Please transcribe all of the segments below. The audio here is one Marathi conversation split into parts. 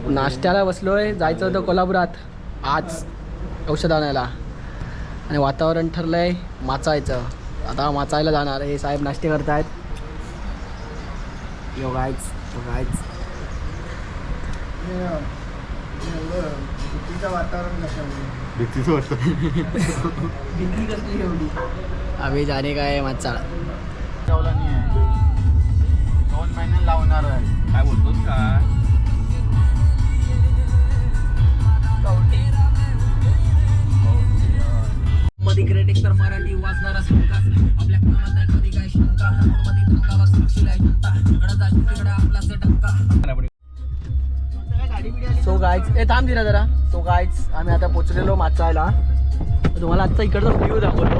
नाश्त्याला बसलोय, जायचं होतं कोल्हापुरात आज औषध आणायला आणि वातावरण ठरलंय माचायचं. आता माचायला जाणार. हे साहेब नाश्ते करतायत. योगायच वातावरण आम्ही जाणे काय माचा 2 महिने लावणार आहे. काय बोलतोस का? मध्ये ग्रेट एक तर मराठी वाचणारा संकास आपल्या कुणाला नाही कधी काय शंका मध्ये अंगाला साक्षीला जनता गडदा तिकडे आपला टक्का. सो गाईज ए थांब दिला जरा. सो गाईज आम्ही आता पोचलेलो माचायला. तुम्हाला आजचा इकडचा व्ह्यू दाखवतो.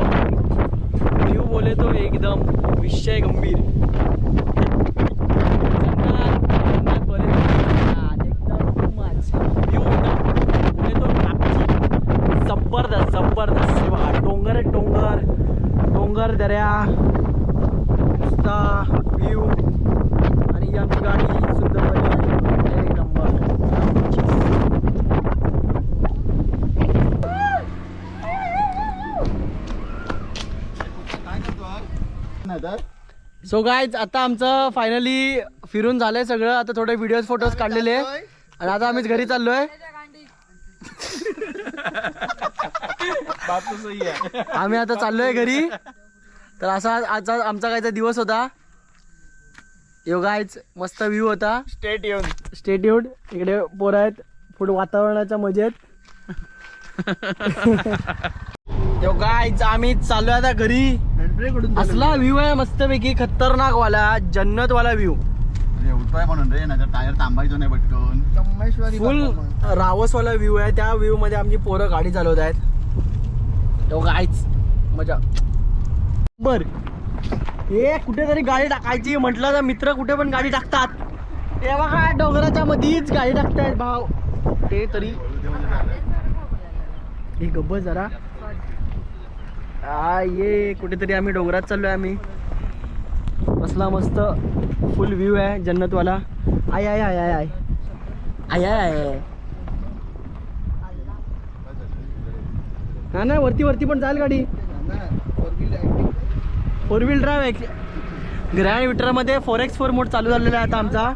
व्ह्यू बोले तो एकदम विषय गंभीर. जबरदस्त बघा. डोंगर दर्या नुसता व्ह्यू आणि आमची गाडी सुद्धा एक नंबर. सो गाईज आता आमचं फायनली फिरून झालंय सगळं. आता थोडे व्हिडिओज फोटोज काढलेले आणि आता आम्ही घरी चाललोय. आम्ही आता चाललोय घरी. तर असा आजचा आमचा कायचा दिवस होता. योगायच मस्त व्ह्यू होता. स्टेट येऊन इकडे पोर आहेत पुढे वातावरणाच्या मजेत. योगायच आम्ही चाललोय आता घरी. असला व्ह्यू आहे मस्तपैकी खतरनाक वाला जन्नत वाला व्ह्यू. म्हणून रे नाही टायर थांबायचं नाही पटकन. फुल रावस वाला व्ह्यू आहे. त्या व्ह्यू मध्ये आमची पोरं गाडी चालवत आहेत. योगायच मजा. बर हे कुठेतरी गाडी टाकायची म्हटलं तर मित्र कुठे पण गाडी टाकतात. हे बघा डोंगराच्या मध्येच गाडी टाकतायत भाव. ते तरी हे गब्ब जरा. ये कुठेतरी आम्ही डोंगरात चाललोय. आम्ही असला मस्त फुल व्ह्यू आहे जन्नतवाला. आय आय आय आय आय आय आय. हा ना वरती पण जाईल गाडी. 4 व्हील ड्राईव्ह ग्रँड विटरमध्ये 4x4 मोड चालू झालेला आहे आता आमचा.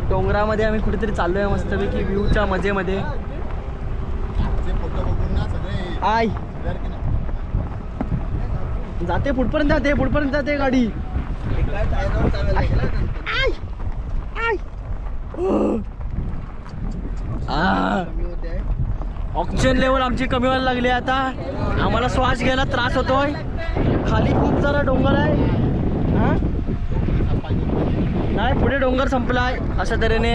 डोंगरामध्ये आम्ही कुठेतरी चाललोय मस्तपैकी व्ह्यूच्या मजेमध्ये. आय जाते पुढपर्यंत जाते गाडी. ऑक्सिजन लेवल आमची कमी व्हायला लागली आता. आम्हाला श्वास घ्यायला त्रास होतोय. खाली खूप सारा डोंगर आहे. हा नाही पुढे डोंगर संपलाय अशा तऱ्हेने.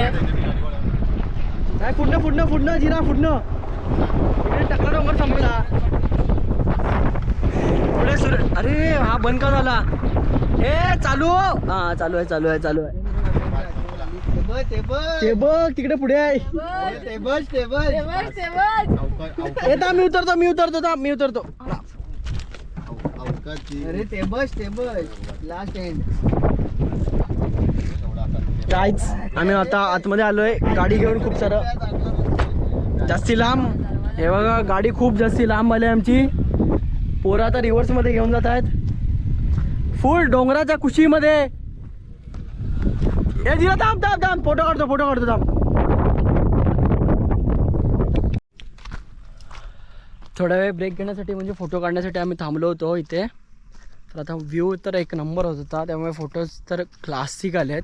नाही पुढनं जिरा पुढनं टक्का डोंगर संपला. पुढे अरे हा बंद का झाला. हे चालू. हा चालू आहे. ते बघ तिकडे पुढे आहे. येता मी उतरतो. अरे टेबल लास्ट एंड. काहीच आम्ही आता आतमध्ये आलोय गाडी घेऊन. खूप सारं जास्ती लांब. हे बघा गाडी खूप जास्ती लांब आली आमची. पोरं आता रिव्हर्स मध्ये घेऊन जात आहेत फुल डोंगराच्या कुशीमध्ये. हे जिरा थांब फोटो काढतो थांब. थोडा वेळ ब्रेक घेण्यासाठी म्हणजे फोटो काढण्यासाठी आम्ही थांबलो होतो इथे. तर आता व्ह्यू तर एक नंबर होत होता त्यामुळे फोटोज तर क्लासिक आले आहेत.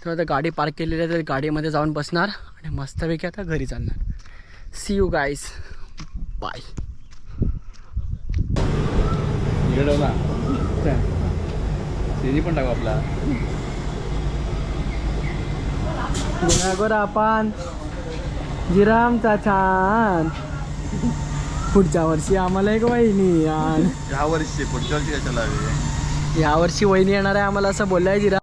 तर आता गाडी पार्क केलेली आहे तर गाडीमध्ये जाऊन बसणार आणि मस्तपैकी आता घरी चालणार. See you guys bye. पण टाकू आपला आपण जिरामचा छान. पुढच्या वर्षी आम्हाला एक वहिनी आण. पुढच्या वर्षी कशाला या वर्षी वहिनी येणार आहे आम्हाला असं बोललाय जिरा.